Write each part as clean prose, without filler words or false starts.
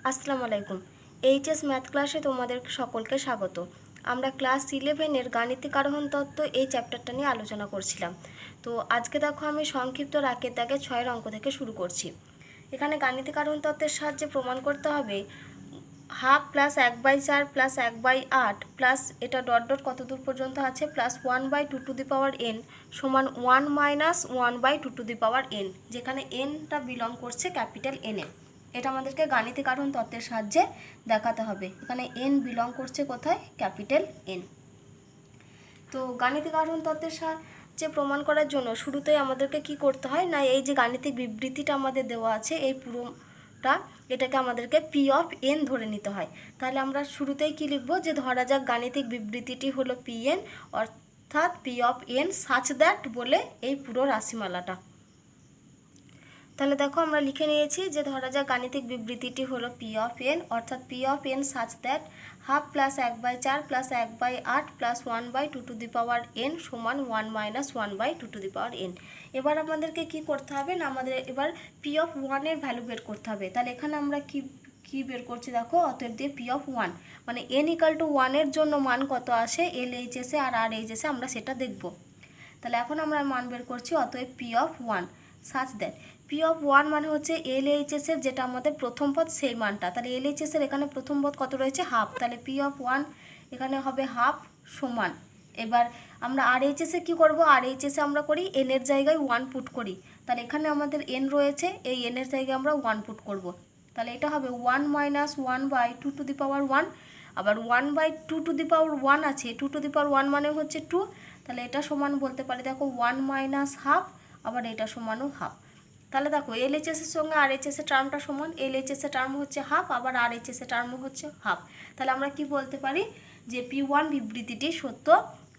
আসসালামু আলাইকুম। HS math ক্লাসে তোমাদের সকলকে স্বাগত। আমরা ক্লাস 11-এর গাণিতিক আরোহণ তত্ত্ব এই চ্যাপ্টারটা নিয়ে আলোচনা করছিলাম। তো আজকে দেখো আমি সংক্ষিপ্ত রাকের দাগে 6 অঙ্ক থেকে শুরু করছি। এখানে গাণিতিক আরোহণ তত্ত্বের সাহায্যে প্রমাণ করতে হবে হাফ প্লাস 1/4 প্লাস 1/8 প্লাস এটা ডট ডট কত দূর পর্যন্ত আছে প্লাস 1/2 সমান 1 মাইনাস 1/2 যেখানে এনটা বিলং করছে ক্যাপিটাল এনে। এটা আমাদেরকে গাণিতিক আরোহণ তত্ত্বের সাহায্যে দেখাতে হবে। এখানে এন বিলং করছে কোথায়? Capital N. তো গাণিতিক আরোহণ তত্ত্বের সাহায্যে প্রমাণ করার জন্য শুরুতেই আমাদেরকে কি করতে হয় না, এই যে গাণিতিক বিবৃতিটা আমাদের দেওয়া আছে এই পুরোটা এটাকে আমাদেরকে পি অফ এন ধরে নিতে হয়। তাহলে আমরা শুরুতেই কি লিখব, যে ধরা যাক গাণিতিক বিবৃতিটি হলো পি এন, অর্থাৎ P of N such that বলে এই পুরো রাশিমালাটা। তাহলে দেখো আমরা লিখে নিয়েছি যে ধরা যাক গাণিতিক বিবৃতিটি হলো পি অফ এন, অর্থাৎ P of N such that half plus 1/4 plus 1/8 plus 1/2 সমান 1 মাইনাস 1/2 এবার আমাদেরকে কি করতে হবে না, আমাদের এবার পি অফ ওয়ানের ভ্যালু বের করতে হবে। তাহলে এখানে আমরা কি বের করছি দেখো, অতএব দিয়ে পি অফ ওয়ান মানে এন ইকাল টু ওয়ানের জন্য মান কত আসে এল এইচএসে আর আর এইচএসে আমরা সেটা দেখব। তাহলে এখন আমরা মান বের করছি, অতএব P of one such that P of one মানে হচ্ছে এল এইচএসের যেটা আমাদের প্রথম পদ সেই মানটা। তাহলে এল এইচএসের এখানে প্রথম পদ কত রয়েছে? হাফ। তাহলে পি অফ ওয়ান এখানে হবে হাফ সমান, এবার আমরা আর এইচএসে কী করবো, আর এইচএসে আমরা করি এনের জায়গায় ওয়ান পুট করি। তাহলে এখানে আমাদের এন রয়েছে, এই এনের জায়গায় আমরা ওয়ান পুট করব। তাহলে এটা হবে 1 মাইনাস 1/2 আবার 1/2 আছে, 2 মানে হচ্ছে 2। তাহলে এটা সমান বলতে পারি দেখো 1 মাইনাস হাফ, আবার এটা সমানও হাফ। তাহলে দেখো এল এইচএসের সঙ্গে আর এইচএসের টার্মটা সমান, এল এইচএসের টার্ম হচ্ছে হাফ, আবার আর এইচএসের টার্মও হচ্ছে হাফ। তাহলে আমরা কি বলতে পারি যে পি ওয়ান বিবৃতিটি সত্য,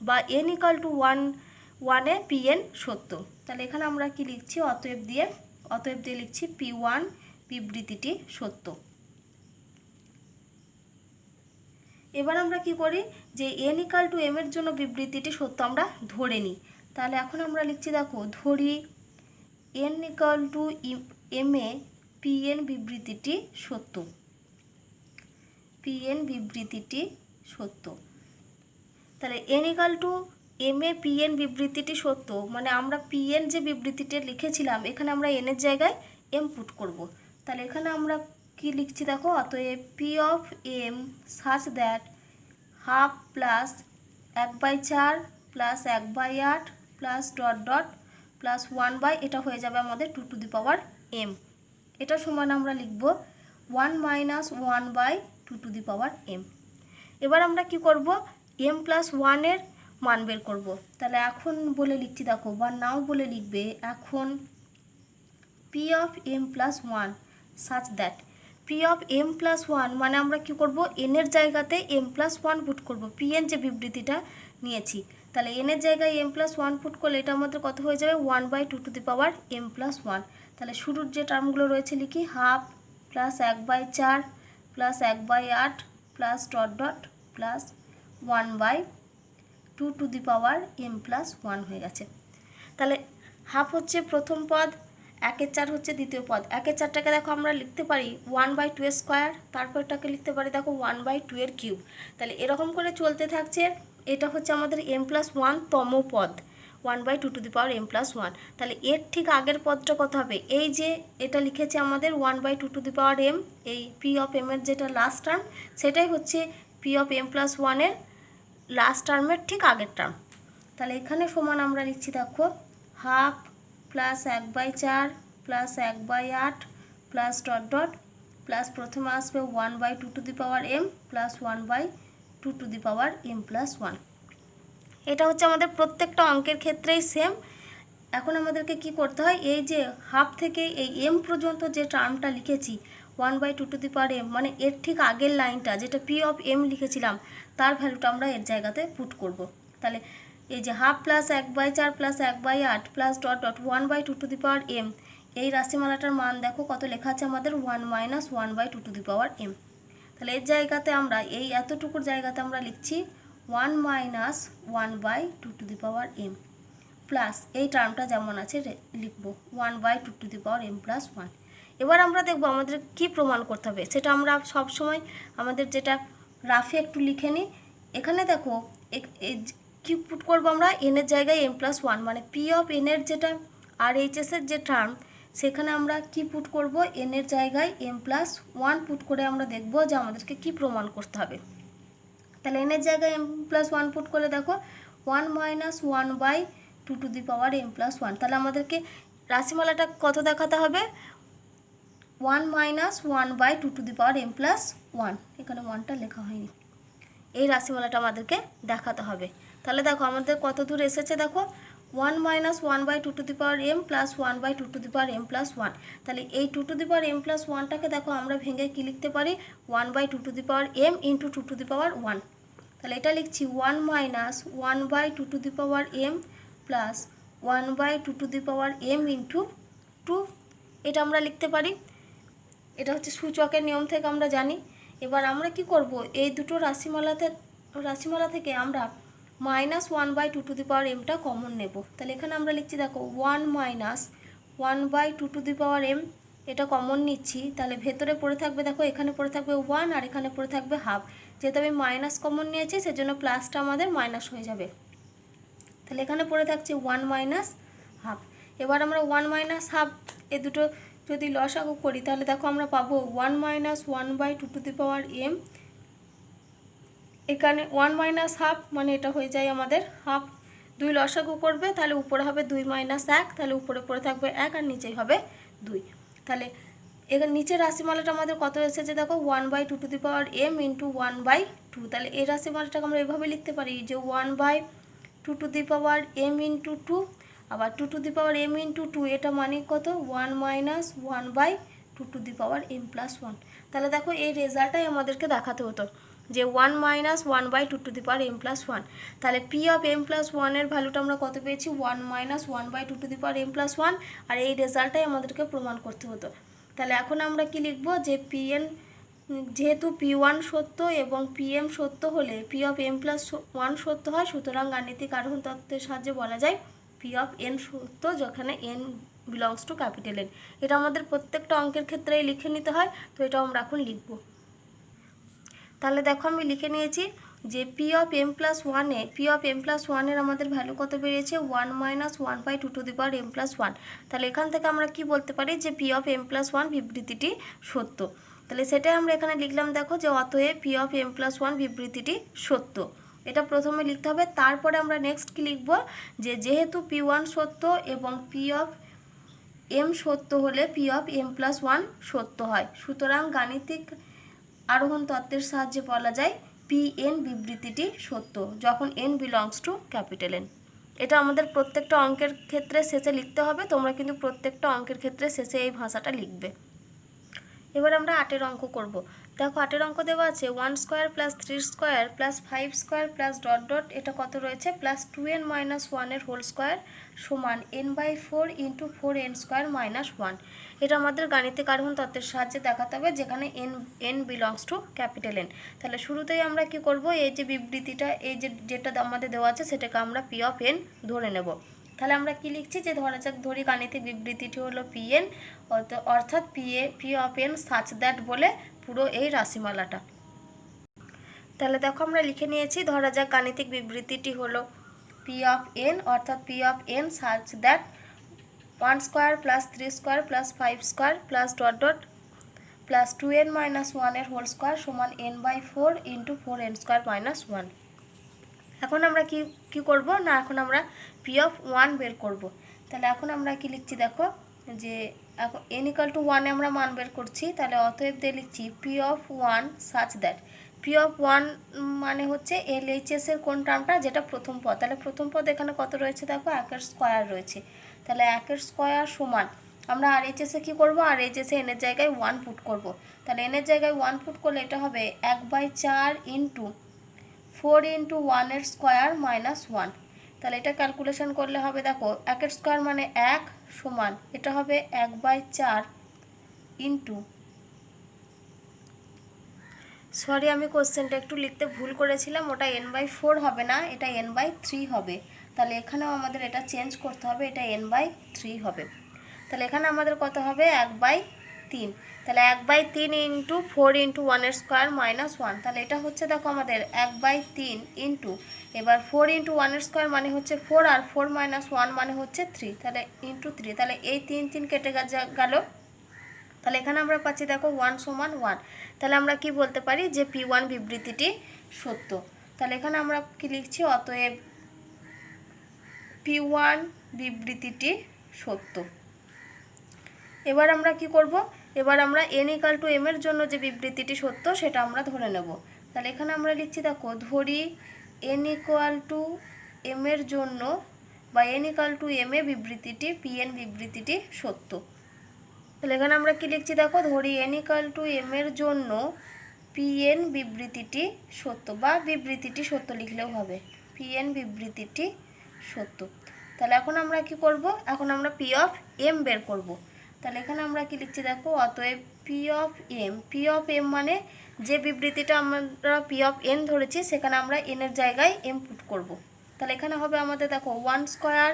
বা এন ইকাল টু ওয়ানে পি এন সত্য। তাহলে এখানে আমরা কি লিখছি, অতএব দিয়ে লিখছি পি ওয়ান বিবৃতিটি সত্য। এবার আমরা কি করি, যে এন ইকাল টু এম এর জন্য বিবৃতিটি সত্য আমরা ধরে নিই। তাহলে এখন আমরা লিখছি দেখো, ধরি এন ইকাল টু এম এ পি এন বিবৃতিটি সত্য, পি এন বিবৃতিটি সত্য। তাহলে এন ইকাল টু এম এ পি এন বিবৃতিটি সত্য মানে আমরা পি এন যে বিবৃতিটি লিখেছিলাম এখানে আমরা এনের জায়গায় এম পুট করব। তাহলে এখানে আমরা কি লিখছি দেখো, অতএব P of M such that half plus 1/4 plus 1/8 plus dot dot plus 1 এটা হয়ে যাবে আমাদের 2m। এটা সমান আমরা লিখব 1 মাইনাস 1/2m। এবার আমরা কি করব, m প্লাস 1-এর মান বের করব। তাহলে এখন বলে লিখছি দেখো, বা নাও বলে লিখবে এখন P of M plus 1 such that P of M plus 1 মানে আমরা কি করব, এনের জায়গাতে এম প্লাস 1 পুট করব। পি এন যে বিবৃতিটা নিয়েছি, তাহলে এনের জায়গায় এম প্লাস 1 পুট করলে এটা আমাদের কত হয়ে যাবে 1/2m প্লাস 1। তাহলে শুরুর যে টার্মগুলো রয়েছে লিখি, half plus 1/4 plus 1/8 plus dot dot plus 1/2m plus 1 হয়ে গেছে। তাহলে হাফ হচ্ছে প্রথম পদ, 1/4 হচ্ছে দ্বিতীয় পদ। 1/4টাকে দেখো আমরা লিখতে পারি 1/2², তারপরটাকে লিখতে পারি দেখো 1/2 তাহলে এরকম করে চলতে থাকছে। এটা হচ্ছে আমাদের m+1 তম পদ, 1/2m প্লাস 1। তাহলে এর ঠিক আগের পদটা কত হবে, এই যে এটা লিখেছে আমাদের 1/2m, এই পি অফ এম এর যেটা লাস্ট টার্ম সেটাই হচ্ছে পি অফ এম প্লাস 1-এর লাস্ট টার্মের ঠিক আগের টার্ম। তাহলে এখানে সমান আমরা লিখছি দেখো, half plus 1/4 plus 1/8 plus dot dot plus প্রথমে আসবে 1/2m প্লাস 1/2m প্লাস 1। এটা হচ্ছে আমাদের প্রত্যেকটা অঙ্কের ক্ষেত্রেই সেম। এখন আমাদেরকে কি করতে হয়, এই যে হাফ থেকে এই এম পর্যন্ত যে টার্মটা লিখেছি 1/2m মানে এর ঠিক আগের লাইনটা যেটা পি অফ এম লিখেছিলাম তার ভ্যালুটা আমরা এর জায়গাতে পুট করব। তাহলে এই যে half plus 1/4 plus 1/8 plus dot dot 1/2m এই রাশিমালাটার মান দেখো কত লেখা আছে আমাদের 1 মাইনাস 1/2m। তাহলে এর জায়গাতে আমরা এই এতটুকুর জায়গাতে আমরা লিখছি 1 মাইনাস 1/2m প্লাস এই টার্মটা যেমন আছে লিখব 1/2m প্লাস 1। এবার আমরা দেখব আমাদের কি প্রমাণ করতে হবে, সেটা আমরা সব সময় আমাদের যেটা রাফে একটু লিখে নিই। এখানে দেখো কি পুট করবো আমরা, এনের জায়গায় m+1, মানে পি অফ এনের যেটা RHSের যে টার্ম, সেখানে আমরা কি পুট করব, এনের জায়গায় m+1 পুট করে আমরা দেখব যে আমাদেরকে কি প্রমাণ করতে হবে। তাহলে এনের জায়গায় m+1 পুট করে দেখো 1 - 1/2m+1, তাহলে আমাদেরকে রাশিমালাটা কত দেখাতে হবে, 1 - 1/2m+1, এখানে 1টা লেখা হয়নি, এই রাশিমালাটা আমাদেরকে দেখাতে হবে। তাহলে দেখো আমাদের কত দূর এসেছে, দেখো 1 - 1/2m + 1/2m+1, তাহলে এই 2m+1টাকে দেখো আমরা ভেঙে কি লিখতে পারি, 1/2m × 2m, তাহলে এটা লিখছি 1 - 1/2m + 1/2m × 2, এটা আমরা লিখতে পারি। এটা হচ্ছে সূচকের নিয়ম থেকে আমরা জানি। এবার আমরা কি করব, এই দুটো রাশিমালা থেকে আমরা -1/2m কমন নেব। তাহলে এখানে আমরা লিখছি দেখো 1 - 1/2m, এটা কমন নিচ্ছি, তাহলে ভেতরে পড়ে থাকবে দেখো, এখানে পড়ে থাকবে 1 আর এখানে পড়ে থাকবে হাফ, যেহেতু আমি মাইনাস কমন নিয়েছি সেজন্য প্লাসটা আমাদের মাইনাস হয়ে যাবে। তাহলে এখানে পড়ে থাকছে 1 - হাফ। এবার আমরা 1 - হাফ এ দুটো যদি লসাগু করি, তাহলে দেখো আমরা পাবো 1 - 1/2m, এখানে 1 - হাফ মানে এটা হয়ে যায় আমাদের হাফ, 2 লসাগু করবে তাহলে উপরে হবে 2 - 1, তাহলে উপরে পড়ে থাকবে 1 আর নিচেই হবে 2। তাহলে এখানে নিচের রাশিমালাটা আমাদের কত এসেছে দেখো 1/2m × 1/2, তাহলে এই রাশিমালাটাকে আমরা এভাবে লিখতে পারি যে 1/2m × 2, আবার 2m × 2, এটা মানে কত 1 - 1/2m+1। তাহলে দেখো এই রেজাল্টটাই আমাদেরকে দেখাতে হতো যে 1 - 1/2m+1, তাহলে পি অফ m+1 এর ভ্যালুটা আমরা কত পেয়েছি, 1 - 1/2m+1, আর এই রেজাল্টটাই আমাদেরকে প্রমাণ করতে হতো। তাহলে এখন আমরা কি লিখব, যে pn, যেহেতু p1 সত্য এবং pm সত্য হলে p অফ m+1 সত্য হয়, সুতরাং গাণিতিক আরোহণ তত্ত্বের সাহায্যে বলা যায় p অফ n সত্য যেখানে n belongs to capital N। এটা আমাদের প্রত্যেকটা অঙ্কের ক্ষেত্রেই লিখে নিতে হয়, তো এটাও আমরা এখন লিখব। তাহলে দেখো আমি লিখে নিয়েছি যে পি অফ m+1 এর আমাদের ভ্যালু কত বেরিয়েছে, 1 - 1/2m+1। তাহলে এখান থেকে আমরা কি বলতে পারি যে পি অফ m+1 বিবৃতিটি সত্য। তাহলে সেটাই আমরা এখানে লিখলাম, দেখো যে অতএব পি অফ m+1 বিবৃতিটি সত্য, এটা প্রথমে লিখতে হবে। তারপরে আমরা নেক্সট কি লিখব, যে যেহেতু p1 সত্য এবং পি অফ m সত্য হলে পি অফ m+1 সত্য হয়, সুতরাং গাণিতিক আরোহণ তত্ত্বের সাহায্যে বলা যায় pn বিবৃতিটি সত্য যখন n belongs to capital N। এটা আমাদের প্রত্যেকটা অঙ্কের ক্ষেত্রে শেষে লিখতে হবে, তোমরা কিন্তু প্রত্যেকটা অঙ্কের ক্ষেত্রে শেষে এই ভাষাটা লিখবে। এবার আমরা 8এর অঙ্ক করব। দেখো 8এর অঙ্ক দেওয়া আছে 1² + 3² + 5² .. এটা কত রয়েছে, +2n - 1 এর হোল স্কোয়ার সমান n/4 × 4n² - 1। এটা আমাদের গাণিতিক আরোহণ তত্ত্বের সাহায্যে দেখাতে হবে যেখানে n belongs to capital N। তাহলে শুরুতেই আমরা কি করব, এই যে বিবৃতিটা, এই যেটা আমাদের দেওয়া আছে সেটাকে আমরা পি অফ n ধরে নেব। তাহলে আমরা কি লিখছি, যে ধরি গাণিতিক বিবৃতিটি হলো pn, অর্থাৎ P of n such that বলে পুরো এই রাশিমালাটা। তাহলে দেখো আমরা লিখে নিয়েছি, ধরা যাক গাণিতিক বিবৃতিটি হলো পি অফ n, অর্থাৎ P of n such that 1² + 3² + 5² .. +2n - 1 এর হোল স্কোয়ার সমান n/4 × 4n² - 1। এখন আমরা কি করব না, এখন আমরা পি অফ 1 বের করব। তাহলে এখন আমরা কি লিখছি দেখো, যে এখন n = 1 আমরা মান বের করছি, তাহলে অতএব দিয়ে লিখছি P of 1 such that, P of 1 মানে হচ্ছে LHS এর কোন টার্মটা, যেটা প্রথম পদ। তাহলে প্রথম পদ এখানে কত রয়েছে দেখো, 1 স্কোয়ার রয়েছে, তাহলে 1 স্কোয়ার সমান আমরা RHS এ কী করবো, RHS এ n এর জায়গায় 1 পুট করব। তাহলে n এর জায়গায় 1 পুট করলে এটা হবে 1/4 × 4 × 1 এর স্কোয়ার - 1। তাহলে এটা ক্যালকুলেশন করলে হবে, দেখো 1 এর স্কোয়ার মানে 1 সমান, এটা হবে 1/4 × সরি আমি কোশ্চেনটা একটু লিখতে ভুল করেছিলাম, ওটা n/4 হবে না, এটা n/3 হবে। তাহলে এখানেও আমাদের এটা চেঞ্জ করতে হবে, এটা n/3 হবে। তাহলে এখানে আমাদের কত হবে, 3, তাহলে 1/3 ইন্টু 4 ইন্টু 1 স্কোয়ার মাইনাস 1, তাহলে এটা হচ্ছে দেখো আমাদের 1/3 ইন্টু, এবার 4 ইন্টু 1 স্কোয়ার মানে হচ্ছে 4, আর 4 মাইনাস 1 মানে হচ্ছে 3, তাহলে ইন্টু 3, তাহলে এই 3 কেটে গেল। তাহলে এখানে আমরা পাচ্ছি দেখো 1 সমান 1, তাহলে আমরা কি বলতে পারি যে P1 বিবৃতিটি সত্য। তাহলে এখানে আমরা কি লিখছি, অতএব P1 বিবৃতিটি সত্য। এবার আমরা কি করব, এবার আমরা n = m এর জন্য যে বিবৃতিটি সত্য সেটা আমরা ধরে নেব। তাহলে এখানে আমরা লিখছি দেখো, ধরি n = m এর জন্য বা n = m এ বিবৃতিটি Pn বিবৃতিটি সত্য। তাহলে এখানে আমরা কি লিখছি দেখো, ধরি n = m এর জন্য Pn বিবৃতিটি সত্য, বা বিবৃতিটি সত্য লিখলেও হবে, Pn বিবৃতিটি সত্য। তাহলে এখন আমরা কি করব, এখন আমরা P অফ m বের করব। তাহলে এখানে আমরা কি লিখছি দেখো, অতএব P অফ m মানে যে বিবৃতিটা আমরা P অফ n ধরেছি সেখানে আমরা n এর জায়গায় m পুট করব। তাহলে এখানে হবে আমাদের দেখো 1 square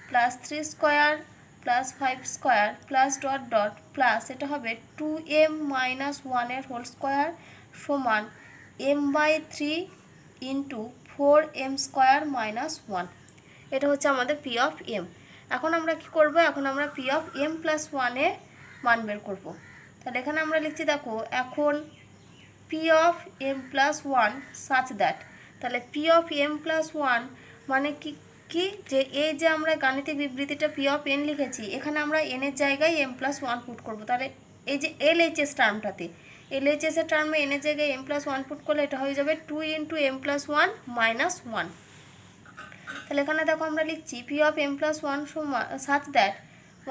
plus 3 square plus 5 square plus dot dot plus এটা হবে 2m মাইনাস 1 এর হোল স্কোয়ার সমান m/3 into 4m square minus 1, এটা হচ্ছে আমাদের P অফ m। এখন আমরা কি করব, এখন আমরা P অফ m প্লাস 1 এর মান বের করব। তাহলে এখানে আমরা লিখছি দেখো, এখন P of m plus 1 such that, তাহলে P অফ m প্লাস 1 মানে কি যে এই যে আমরা গাণিতিক বিবৃতিটা P অফ n লিখেছি, এখানে আমরা n এর জায়গায় m প্লাস 1 পুট করব। তাহলে এই যে LHS টার্মটাতে, LHS এর টার্মে n এর জায়গায় m প্লাস 1 পুট করলে এটা হয়ে যাবে 2 ইন্টু m প্লাস 1 মাইনাস 1। তাহলে এখানে দেখো আমরা লিখছি P অফ m প্লাস 1 সমান such that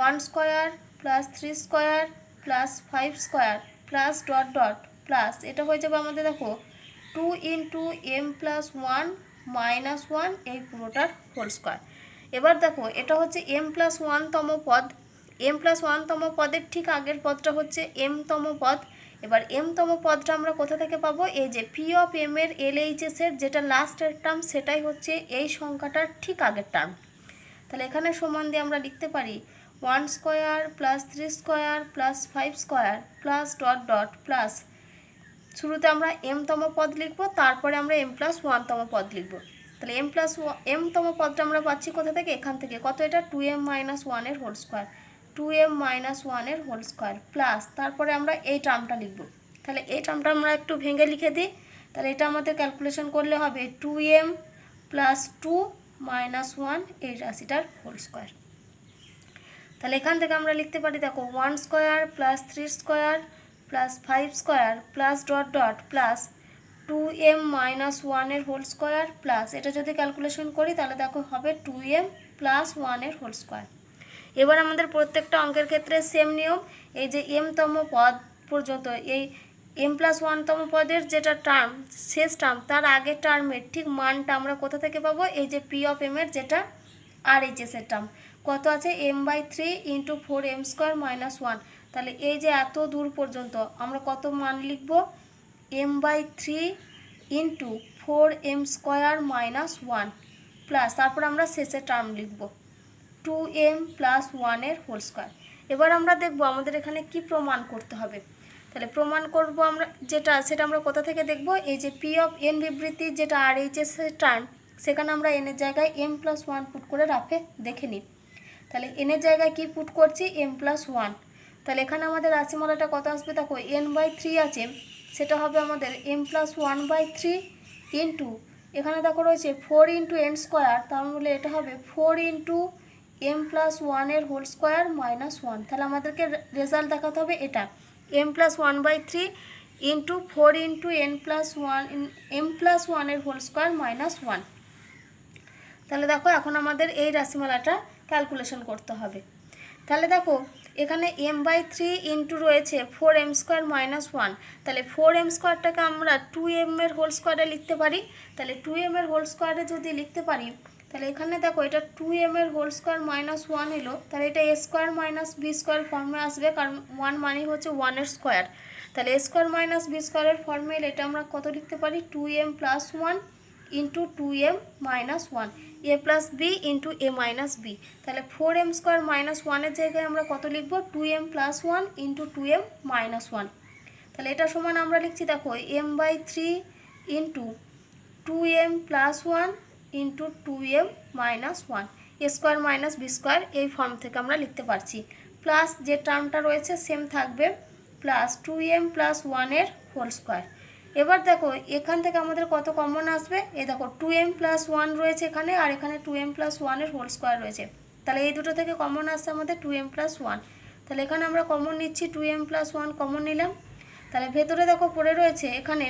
1 square plus 3 square plus 5 square plus dot dot plus এটা হয়ে যাবে আমাদের দেখো 2 ইন্টু m প্লাস 1 মাইনাস 1, এই পুরোটার হোল স্কোয়ার। এবার দেখো এটা হচ্ছে m প্লাস 1 তম পদ, m প্লাস 1 তম পদের ঠিক আগের পদটা হচ্ছে m তম পদ। এবার m তম পদটা আমরা কোথা থেকে পাবো, এই যে P অফ m এর LHS এর যেটা লাস্টের টার্ম সেটাই হচ্ছে এই সংখ্যাটার ঠিক আগের টার্ম। তাহলে এখানে সমান দিয়ে আমরা লিখতে পারি 1 square plus 3 square plus 5 square plus dot dot plus, শুরুতে আমরা m তম পদ লিখব, তারপরে আমরা m প্লাস 1 তম পদ লিখব। তাহলে m তম পদটা আমরা পাচ্ছি কোথা থেকে, এখান থেকে, কত এটা 2m মাইনাস 1 এর হোল স্কোয়ার, 2m মাইনাস 1 এর হোল স্কোয়ার প্লাস তারপরে আমরা এই টার্মটা লিখব। তাহলে এই টার্মটা আমরা একটু ভেঙে লিখে দিই। তাহলে এটা আমাদের ক্যালকুলেশন করলে হবে 2m প্লাস 2 মাইনাস 1 এই রাশিটার হোল স্কোয়ার। তাহলে এখান থেকে আমরা লিখতে পারি দেখো 1 square plus 3 square plus 5 square plus dot dot plus 2m minus 1 এর হোল স্কোয়ার প্লাস এটা যদি ক্যালকুলেশন করি তাহলে দেখো হবে 2m প্লাস 1 এর হোল স্কোয়ার। এবার আমাদের প্রত্যেকটা অঙ্কের ক্ষেত্রে সেম নিয়ম, এই যে m তম পদ পর্যন্ত এই m প্লাস 1 তম পদের যেটা টার্ম শেষ টার্ম তার আগের টার্মের ঠিক মানটা আমরা কোথা থেকে পাবো, এই যে P অফ m এর যেটা RHS এর টার্ম কত আছে, m/3 into 4m square minus 1। তাহলে এই যে এত দূর পর্যন্ত আমরা কত মান লিখব, m/3 into 4m square minus 1 plus তারপর আমরা শেষের টার্ম লিখব 2m প্লাস 1 এর হোল স্কোয়ার। এবার আমরা দেখব আমাদের এখানে কি প্রমাণ করতে হবে। তাহলে প্রমাণ করব আমরা যেটা সেটা আমরা কোথা থেকে দেখব, এই যে P অফ n বিবৃতি যেটা RHS এর টার্ম সেখানে আমরা n এর জায়গায় m প্লাস 1 পুট করে রাখে দেখে নিই। তাহলে n এর জায়গায় কি পুট করছি, m প্লাস 1। তাহলে এখানে আমাদের রাশিমালাটা কত আসবে দেখো, n/3 আছে, সেটা হবে আমাদের m প্লাস 1/3 ইন্টু এখানে দেখো রয়েছে 4 ইন্টু n স্কোয়ার, তাহলে এটা হবে 4 ইন্টু m প্লাস 1 এর হোল স্কোয়ার মাইনাস 1। তাহলে আমাদেরকে রেজাল্ট দেখাতে হবে এটা m plus 1/3 into 4 into m plus 1 এর হোল স্কোয়ার মাইনাস 1। তাহলে দেখো এখন আমাদের এই রাশিমালাটা ক্যালকুলেশন করতে হবে। তাহলে দেখো এখানে m/3 ইন্টু রয়েছে 4m স্কোয়ার মাইনাস 1, তাহলে 4m স্কোয়ারটাকে আমরা 2m এর হোল স্কোয়ারে লিখতে পারি। তাহলে 2m এর হোল স্কোয়ারে যদি লিখতে পারি তাহলে এখানে দেখো এটা 2m এর হোল স্কোয়ার মাইনাস 1 এলো, তাহলে এটা a square minus b square ফর্মে আসবে, কারণ 1 মানে হচ্ছে 1 এর স্কোয়ার। তাহলে a স্কোয়ার মাইনাস b স্কোয়ারের ফর্মে এটা আমরা কত লিখতে পারি, 2m plus 1 into 2m minus 1, a plus B into a minus B. তাহলে 4m স্কোয়ার মাইনাস 1-এর জায়গায় আমরা কত লিখব, 2m plus 1 into 2m minus 1। তাহলে এটা সমান আমরা লিখছি দেখো m/3 into 2m plus 1 into 2m minus 1, এ স্কোয়ার মাইনাস বি স্কোয়ার, এই ফর্ম থেকে আমরা লিখতে পারছি। প্লাস যে টার্মটা রয়েছে সেম থাকবে, প্লাস 2m প্লাস 1-এর হোল স্কোয়ার। এবার দেখো এখান থেকে আমাদের কত কমন আসবে, এ দেখো 2m প্লাস 1 রয়েছে এখানে, আর এখানে 2m প্লাস 1-এর হোল স্কোয়ার রয়েছে। তাহলে এই দুটো থেকে কমন আসছে আমাদের 2m প্লাস 1। তাহলে এখানে আমরা কমন নিচ্ছি, 2m প্লাস 1 কমন নিলাম। তাহলে ভেতরে দেখো পড়ে রয়েছে এখানে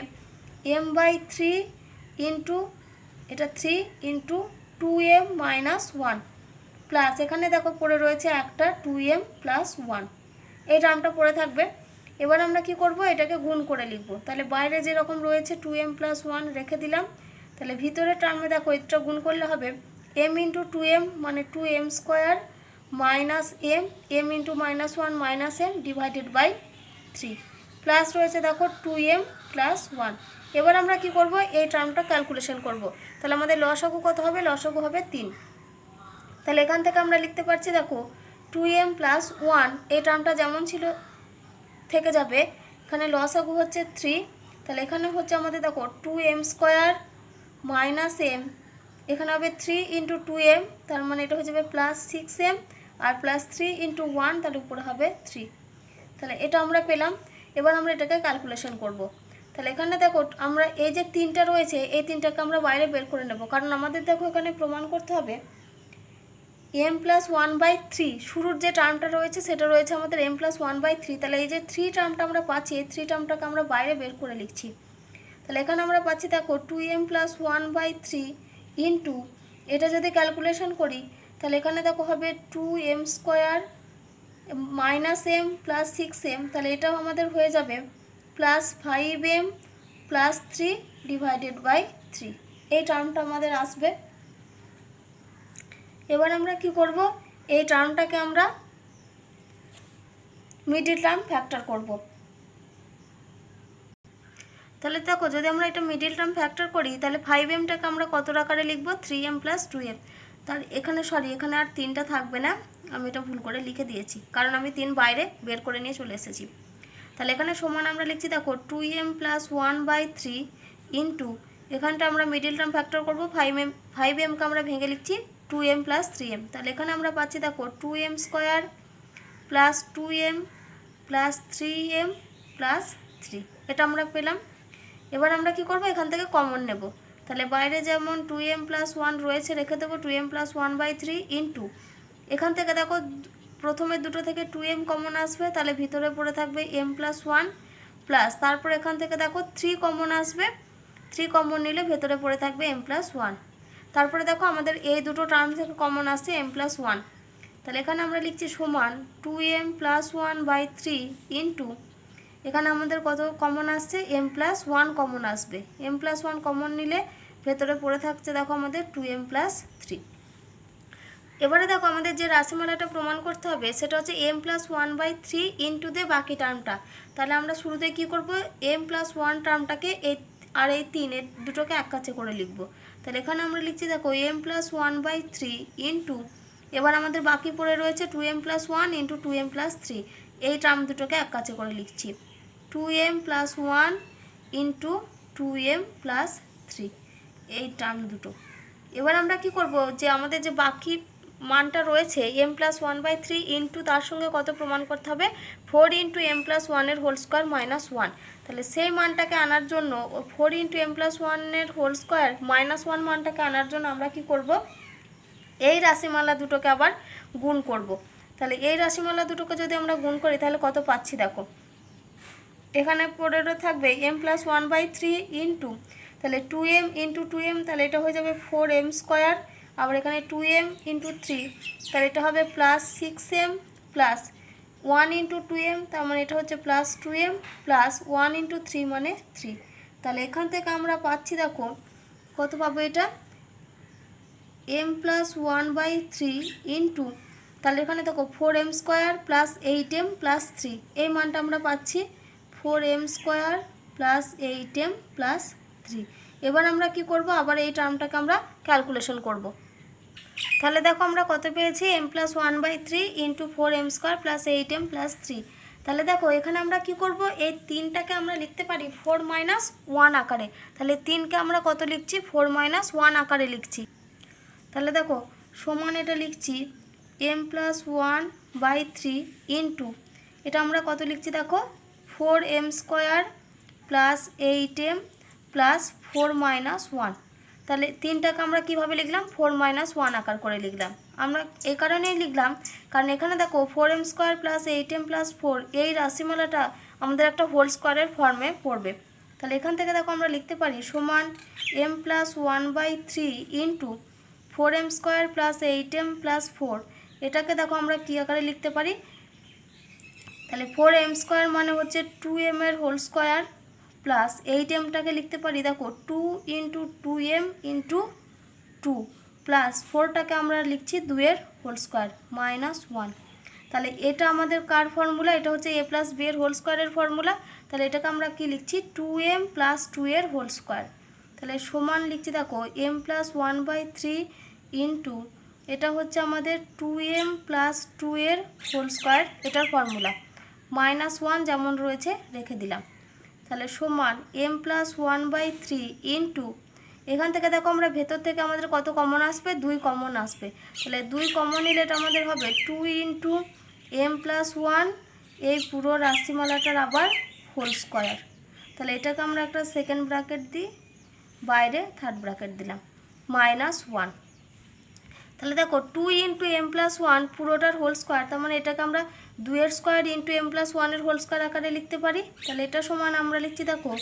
m/3 ইন্টু এটা 3 ইন্টু 2m মাইনাস 1, প্লাস এখানে দেখো পড়ে রয়েছে একটা 2m প্লাস 1, এই টার্মটা পড়ে থাকবে। এবার আমরা কি করব, এটাকে গুণ করে লিখব। তাহলে বাইরে যেরকম রয়েছে 2m প্লাস 1 রেখে দিলাম। তাহলে ভিতরে টার্মে দেখো এটা গুণ করলে হবে m ইন্টু 2m মানে 2m square minus m into minus 1 minus m divided by 3, plus রয়েছে দেখো 2m প্লাস 1। এবার আমরা কি করব, এই টার্মটা ক্যালকুলেশন করব। তাহলে আমাদের লসাগু কত হবে, লসাগু হবে 3। তাহলে এখান থেকে আমরা লিখতে পারছি দেখো 2m প্লাস 1, এই টার্মটা যেমন ছিল থেকে যাবে, এখানে লসাগু হচ্ছে 3। তাহলে এখানে হচ্ছে আমাদের দেখো 2m স্কোয়ার মাইনাস m, এখানে হবে 3 ইন্টু 2m, তার মানে এটা হয়ে যাবে প্লাস 6m, আর প্লাস 3 ইন্টু 1, তাহলে উপরে হবে 3। তাহলে এটা আমরা পেলাম। এবার আমরা এটাকে ক্যালকুলেশন করব। তাহলে এখানে দেখো আমরা এই যে 3টা রয়েছে, এই 3টাকে আমরা বাইরে বের করে নেব, কারণ আমাদের দেখো এখানে প্রমাণ করতে হবে m প্লাস 1/3, শুরুর যে টার্মটা রয়েছে সেটা রয়েছে আমাদের m প্লাস 1/3। তাহলে এই যে 3 টার্মটা আমরা পাচ্ছি, এই 3 টার্মটাকে আমরা বাইরে বের করে লিখছি। তাহলে এখানে আমরা পাচ্ছি দেখো 2m প্লাস 1/3 ইন্টু, এটা যদি ক্যালকুলেশন করি তাহলে এখানে দেখো হবে 2m square minus m plus 6m, তাহলে এটাও আমাদের হয়ে যাবে plus 5m plus 3 divided by 3, এই টার্মটা আমাদের আসবে। এবার আমরা কি করব, এই টার্মটাকে আমরা মিডল টার্ম ফ্যাক্টর করব। তাহলে দেখো যদি আমরা এটা মিডল টার্ম ফ্যাক্টর করি তাহলে 5mটাকে আমরা কত আকারে লিখব, 3m প্লাস 2m। তার এখানে এখানে আর 3টা থাকবে না, আমি এটা ভুল করে লিখে দিয়েছি, কারণ আমি 3 বাইরে বের করে নিয়ে চলে এসেছি। তাহলে এখানে সমান আমরা লিখছি দেখো 2m প্লাস 1/3 ইন্টু, এখানটা আমরা মিডল টার্ম ফ্যাক্টর করব, 5mকে আমরা ভেঙে লিখছি 2m প্লাস 3m। তাহলে এখানে আমরা পাচ্ছি দেখো 2m square plus 2m plus 3m plus 3, এটা আমরা পেলাম। এবার আমরা কি করব, এখান থেকে কমন নেব। তাহলে বাইরে যেমন 2m প্লাস 1 রয়েছে রেখে দেবো 2m প্লাস 1/3 ইন্টু, এখান থেকে দেখো প্রথমে দুটো থেকে 2m কমন আসবে, তাহলে ভিতরে পড়ে থাকবে m প্লাস 1, প্লাস তারপর এখান থেকে দেখো 3 কমন আসবে, 3 কমন নিলে ভেতরে পড়ে থাকবে m প্লাস 1। তারপরে দেখো আমাদের এই দুটো টার্ম থেকে কমন আসছে m প্লাস 1। তাহলে এখানে আমরা লিখছি সমান 2m প্লাস 1/3 ইন্টু, এখানে আমাদের কত কমন আসছে, m প্লাস 1 কমন আসবে, m প্লাস 1 কমন নিলে ভেতরে পড়ে থাকছে দেখো আমাদের 2m প্লাস 3। এবারে দেখো আমাদের যে রাশিমালাটা প্রমাণ করতে হবে সেটা হচ্ছে m প্লাস 1/3 ইন্টু দিয়ে বাকি টার্মটা। তাহলে আমরা শুরুতে কি করব, m প্লাস 1 টার্মটাকে এই 3 এর দুটোকে এক কাছে করে লিখব। তাহলে এখানে আমরা লিখছি দেখো m প্লাস 1/3 ইন্টু, এবার আমাদের বাকি পড়ে রয়েছে 2m plus 1 into 2m plus 3, এই টার্ম দুটোকে এক কাছে করে লিখছি 2m plus 1 into 2m plus 3, এই টার্ম দুটো। এবার আমরা কি করব, যে আমাদের যে বাকি মানটা রয়েছে m প্লাস 1/3 ইন্টু তার সঙ্গে কত প্রমাণ করতে হবে, 4 ইন্টু m প্লাস 1-এর হোল স্কোয়ার মাইনাস 1। তাহলে সেই মানটাকে আনার জন্য 4 ইন্টু m প্লাস 1-এর হোল স্কোয়ার মাইনাস 1 মানটাকে আনার জন্য আমরা কি করব, এই রাশিমালা দুটোকে আবার গুণ করব। তাহলে এই রাশিমালা দুটোকে যদি আমরা গুণ করি তাহলে কত পাচ্ছি দেখো, এখানে পড়ে থাকবে m প্লাস 1/3 ইন্টু, তাহলে 2m ইন্টু 2m, তাহলে এটা হয়ে যাবে 4m স্কোয়ার, আবার এখানে 2m ইন্টু 3, তাহলে এটা হবে plus 6m plus 1 into 2m, তার মানে এটা হচ্ছে প্লাস 2m প্লাস 1 ইন্টু 3 মানে 3। তাহলে এখান থেকে আমরা পাচ্ছি দেখো কত পাবো, এটা m প্লাস 1/3 ইন্টু, তাহলে এখানে দেখো 4m square plus 8m plus 3, এই মানটা আমরা পাচ্ছি 4m square plus 8m plus 3, এবার আমরা কি করব, আবার এই টার্মটাকে আমরা ক্যালকুলেশন করব। তাহলে দেখো আমরা কত পেয়েছি, m+1/3 into 4m² plus 8m plus 3। তাহলে দেখো এখানে আমরা কি করব, এই 3টাকে আমরা লিখতে পারি 4 - 1 আকারে। তাহলে 3কে আমরা কত লিখছি, 4 - 1 আকারে লিখছি। তাহলে দেখো সমান এটা লিখছি m+1/3 ইন্টু এটা আমরা কত লিখছি দেখো 4m² প্লাস 8m প্লাস 4 - 1। তাহলে 3টাকে আমরা কিভাবে লিখলাম, 4 - 1 আকার করে লিখলাম। আমরা এই কারণেই লিখলাম কারণ এখানে দেখো 4m² প্লাস 8m প্লাস 4 এই রাশিমালাটা আমাদের একটা হোল স্কোয়ারের ফর্মে পড়বে। তাহলে এখান থেকে দেখো আমরা লিখতে পারি সমান m+1/3 into 4m² plus 8m plus 4। এটাকে দেখো আমরা কী আকারে লিখতে পারি, তাহলে 4m² মানে হচ্ছে 2m এর হোল স্কোয়ার প্লাস 8mটাকে লিখতে পারি দেখো 2 ইন্টু 2m ইন্টু 2 প্লাস 4টাকে আমরা লিখছি 2 এর হোল স্কোয়ার -1। তাহলে এটা আমাদের কার ফর্মুলা, এটা হচ্ছে a প্লাস b এর হোল স্কোয়ারের ফর্মুলা। তাহলে এটাকে আমরা কি লিখছি 2m প্লাস 2 এর হোল স্কোয়ার। তাহলে সমান লিখছি দেখো m+1/3 ইন্টু এটা হচ্ছে আমাদের 2m প্লাস 2 এর হোল স্কোয়ার, এটার ফর্মুলা -1 যেমন রয়েছে রেখে দিলাম। তাহলে সমান m+1/3 ইন্টু এখান থেকে দেখো আমরা ভেতর থেকে আমাদের কত কমন আসবে, 2 কমন আসবে। তাহলে 2 কমন নিলে এটা আমাদের হবে 2 ইন্টু m+1 এই পুরো রাশিমালাটার আবার হোল স্কোয়ার। তাহলে এটাকে আমরা একটা সেকেন্ড ব্র্যাকেট দিই, বাইরে থার্ড ব্র্যাকেট দিলাম -1। তাহলে দেখো 2 ইন্টু m+1 পুরোটার হোল স্কোয়ার, তার মানে এটাকে আমরা 2 এর স্কোয়ার ইন্টু m+1 এর হোল স্কোয়ার আকারে লিখতে পারি। তাহলে এটা সমান আমরা লিখছি দেখো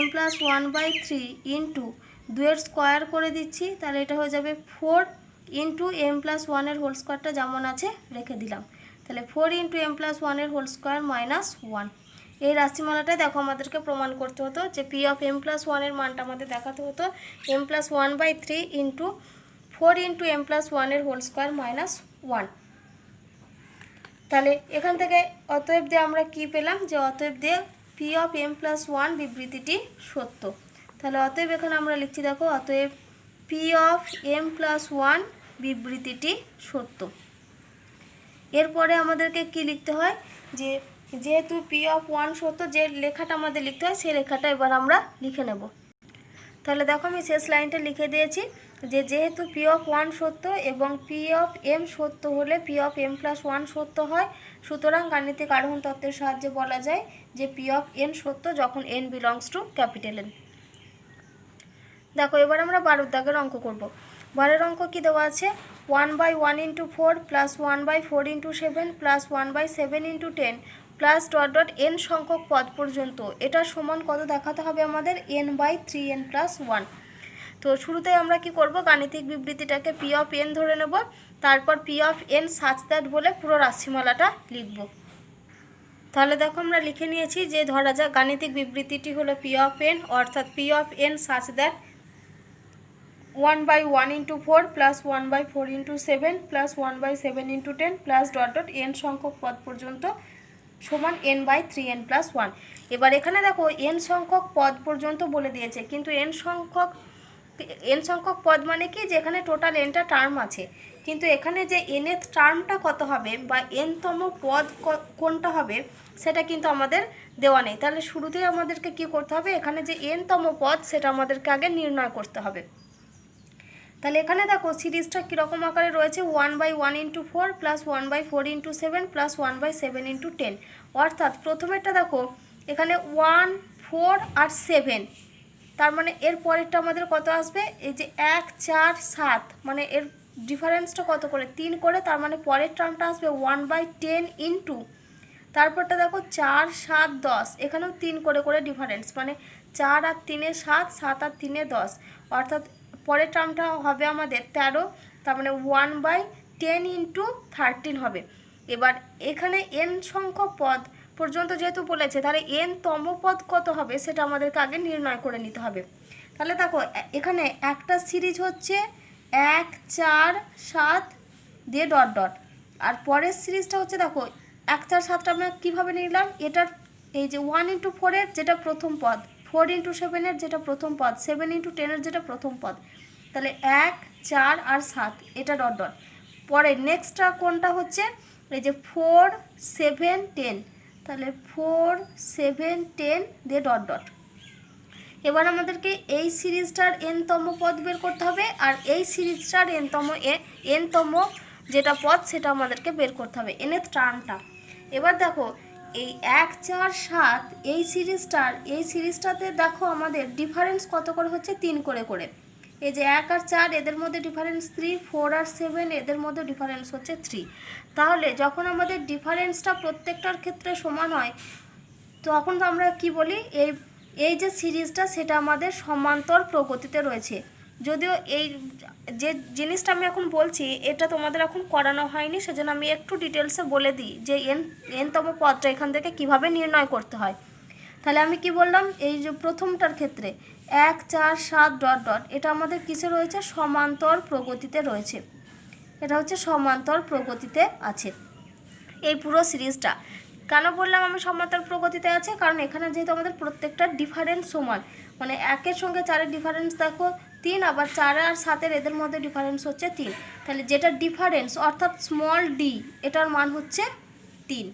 m+1/3 ইন্টু 2 এর স্কোয়ার করে দিচ্ছি, তাহলে এটা হয়ে যাবে 4 ইন্টু m+1 এর হোল স্কোয়ারটা যেমন আছে রেখে দিলাম। তাহলে 4 ইন্টু m+1 এর হোল স্কোয়ার -1। এই রাশিমালাটাই দেখো আমাদেরকে প্রমাণ করতে হতো যে p অফ m+1 এর মানটা আমাদের দেখাতে হতো m+1/3 ইন্টু 4 ইন্টু m+1 এর হোল স্কোয়ার -1। তাহলে এখান থেকে অতএব দিয়ে আমরা কি পেলাম, যে অতএব দিয়ে p অফ m+1 বিবৃতিটি সত্য। তাহলে অতএব এখানে আমরা লিখছি দেখো অতএব p অফ m+1 বিবৃতিটি সত্য। এরপরে আমাদেরকে কি লিখতে হয়, যে যেহেতু p অফ 1 সত্য, যে লেখাটা আমাদের লিখতে হয় সেই লেখাটা এবার আমরা লিখে নেব। তাহলে দেখো আমি শেষ লাইনটা লিখে দিয়েছি যে যেহেতু p অফ 1 সত্য এবং p অফ m সত্য হলে p অফ m+1 সত্য হয়, সুতরাং গাণিতিক আরোহণ তত্ত্বের সাহায্যে বলা যায় যে p অফ n সত্য যখন n belongs to capital N। দেখো এবার আমরা 12 দাগের অঙ্ক করব। 12 অঙ্ক কি দেওয়া আছে, 1/1 into 4 plus 1/4 into 7 plus 1/7 into 10 plus n সংখ্যক পদ পর্যন্ত এটা সমান কত দেখাতে হবে আমাদের, n/3n প্লাস 1। তো শুরুতেই আমরা কি করব, গাণিতিক বিবৃতিটাকে p অফ n ধরে নেব, তারপর p of n such that বলে পুরো রাশিমালাটা লিখব। তাহলে দেখো আমরা লিখে নিয়েছি যে ধরা যাক গাণিতিক বিবৃতিটি হলো p অফ n, অর্থাৎ p of n such that 1/1 into 4 plus 1/4 into 7 plus 1/7 into 10 plus n সংখ্যক পদ পর্যন্ত সমান n/3n প্লাস 1। এবার এখানে দেখো n সংখ্যক পদ পর্যন্ত বলে দিয়েছে, কিন্তু n সংখ্যক পদ মানে কি, যেখানে টোটাল nটা টার্ম আছে, কিন্তু এখানে যে nth টার্মটা কত হবে বা nতম পদ কোনটা হবে সেটা কিন্তু আমাদের দেওয়া নেই। তাহলে শুরুতেই আমাদেরকে কি করতে হবে, এখানে যে nতম পদ সেটা আমাদেরকে আগে নির্ণয় করতে হবে। তাহলে এখানে দেখো সিরিজটা কীরকম আকারে রয়েছে, 1/1 into 4 plus 1/4 into 7 plus 1/7 into 10। অর্থাৎ প্রথমেরটা দেখো এখানে 1, 4 আর 7, তার মানে এর পরেরটা আমাদের কত আসবে, এই যে 1, 4, 7, মানে এর ডিফারেন্সটা কত করে 3 করে, তার মানে পরের টার্মটা আসবে 1/10 ইন্টু তারপরটা দেখো 4, 7, 10, এখানেও 3 করে করে ডিফারেন্স, মানে 4 আর 3 7, 7 আর 3 10, অর্থাৎ পরের টার্মটা হবে আমাদের 13, তার মানে 1/10 ইন্টু 13 হবে। এবার এখানে n সংখ্যক পদ পর্যন্ত যেহেতু বলেছে, তাহলে n তম পদ কত হবে সেটা আমাদেরকে আগে নির্ণয় করে নিতে হবে। তাহলে দেখো এখানে একটা সিরিজ হচ্ছে 1, 4, 7 দিয়ে আর পরের সিরিজটা হচ্ছে দেখো 1, 4, 7টা আমরা কীভাবে নিলাম, এটার এই যে 1 ইন্টু 4 এর যেটা প্রথম পদ 4 ইন্টু 7-এর যেটা প্রথম পদ, 7 ইন্টু 10-এর যেটা প্রথম পদ, তাহলে 1, 4 আর 7 এটা ডট ডট। পরে নেক্সটটা কোনটা হচ্ছে এই যে 4, 7, 10, তাহলে 4, 7, 10 দিয়ে ডট ডট। এবার আমাদেরকে এই সিরিজটার এনতম পদ বের করতে হবে, আর এই সিরিজটার এনতম যেটা পদ সেটা আমাদেরকে বের করতে হবে, এনের টার্মটা। এবার দেখো এই 1, 4, 7 এই সিরিজটাতে দেখো আমাদের ডিফারেন্স কত করে হচ্ছে, 3 করে করে। এই যে 1 আর 4 এদের মধ্যে ডিফারেন্স 3, 4 আর 7 এদের মধ্যে ডিফারেন্স হচ্ছে 3। তাহলে যখন আমাদের ডিফারেন্সটা প্রত্যেকটার ক্ষেত্রে সমান হয় তখন আমরা কি বলি, এই যে সিরিজটা সেটা আমাদের সমান্তর প্রগতিতে রয়েছে। যদিও এই যে জিনিসটা আমি এখন বলছি এটা তোমাদের এখন করানো হয়নি, সেজন্য আমি একটু ডিটেলসে বলে দিই যে এনতম পদটা এখান থেকে কিভাবে নির্ণয় করতে হয়। তাহলে আমি কি বললাম, এই যে প্রথমটার ক্ষেত্রে 1, 4, 7 ডট ডট এটা আমাদের কিসে রয়েছে, সমান্তর প্রগতিতে রয়েছে। এটা হচ্ছে সমান্তর প্রগতিতে আছে এই পুরো সিরিজটা। কেন বললাম আমি সমান্তর প্রগতিতে আছে, কারণ এখানে যেহেতু আমাদের প্রত্যেকটা ডিফারেন্স সমান, মানে 1-এর সঙ্গে 4-এর ডিফারেন্স দেখো 3, আবার 4 আর 7-এর এদের মধ্যে ডিফারেন্স হচ্ছে 3। তাহলে যেটা ডিফারেন্স অর্থাৎ স্মল ডি এটার মান হচ্ছে 3,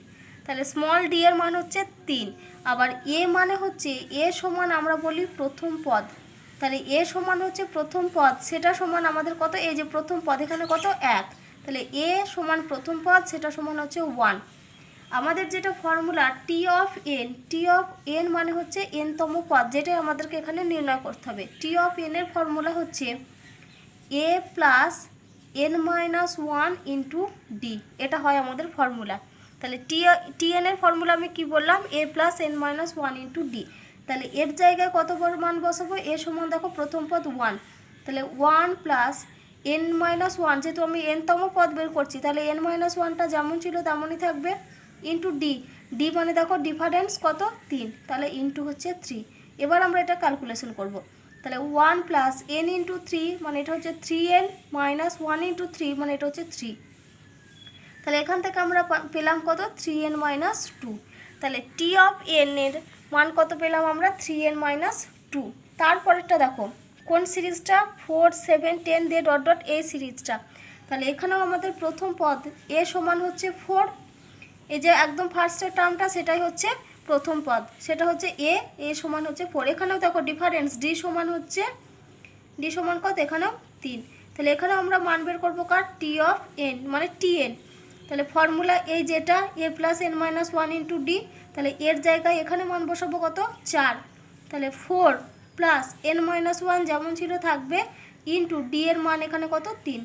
তাহলে স্মল ডি এর মান হচ্ছে 3। আবার এ মানে হচ্ছে এ সমান আমরা বলি প্রথম পদ, তাহলে এ সমান হচ্ছে প্রথম পদ, সেটা সমান আমাদের কত, এই যে প্রথম পদ এখানে কত 1, তাহলে এ সমান প্রথম পদ সেটা সমান হচ্ছে 1। আমাদের যেটা ফর্মুলা টি অফ এন মানে হচ্ছে এনতম পদ, যেটা আমাদেরকে এখানে নির্ণয় করতে হবে। টি অফ এন এর ফর্মুলা হচ্ছে A plus N minus 1 into D, এটা হয় আমাদের ফর্মুলা। তাহলে টি এন এর ফর্মুলা আমি কি বললাম, A plus N minus 1 into D. তাহলে এর জায়গায় কত মান বসাবো, এ সমান দেখো প্রথম পদ 1, তাহলে 1 প্লাস এন মাইনাস 1, যেহেতু আমি এনতম পদ বের করছি তাহলে এন মাইনাস 1টা যেমন ছিল তেমনই থাকবে, ইন্টু ডি মানে দেখো ডিফারেন্স কত 3, তাহলে ইন্টু হচ্ছে 3। এবার আমরা এটা ক্যালকুলেশন করব। তাহলে 1 প্লাস এন ইন্টু 3 মানে এটা হচ্ছে 3n মাইনাস 1 ইন্টু 3 মানে এটা হচ্ছে 3। তাহলে এখান থেকে আমরা পেলাম কত, 3n মাইনাস 2। তাহলে টি অফ এন এর মান কত পেলাম আমরা, 3n মাইনাস 2। তারপরেরটা দেখো কোন সিরিজটা, 4, 7, 10 দিয়ে ডট ডট এই সিরিজটা। তাহলে এখানেও আমাদের প্রথম পদ এ সমান হচ্ছে 4, এই যে একদম ফার্স্টের টার্মটা সেটাই হচ্ছে প্রথম পদ, সেটা হচ্ছে এ সমান হচ্ছে 4। এখানেও দেখো ডিফারেন্স ডি সমান কত, এখানেও 3। তাহলে এখানেও আমরা মান বের করবো কার, টি অফ এন মানে টিএন। তাহলে ফর্মুলা এই যেটা A plus N minus 1 into D, তাহলে এর জায়গায় এখানে মান বসাবো কত 4, তাহলে 4 প্লাস এন মাইনাস 1 যেমন ছিল থাকবে, ইন্টু ডি এর মান এখানে কত 3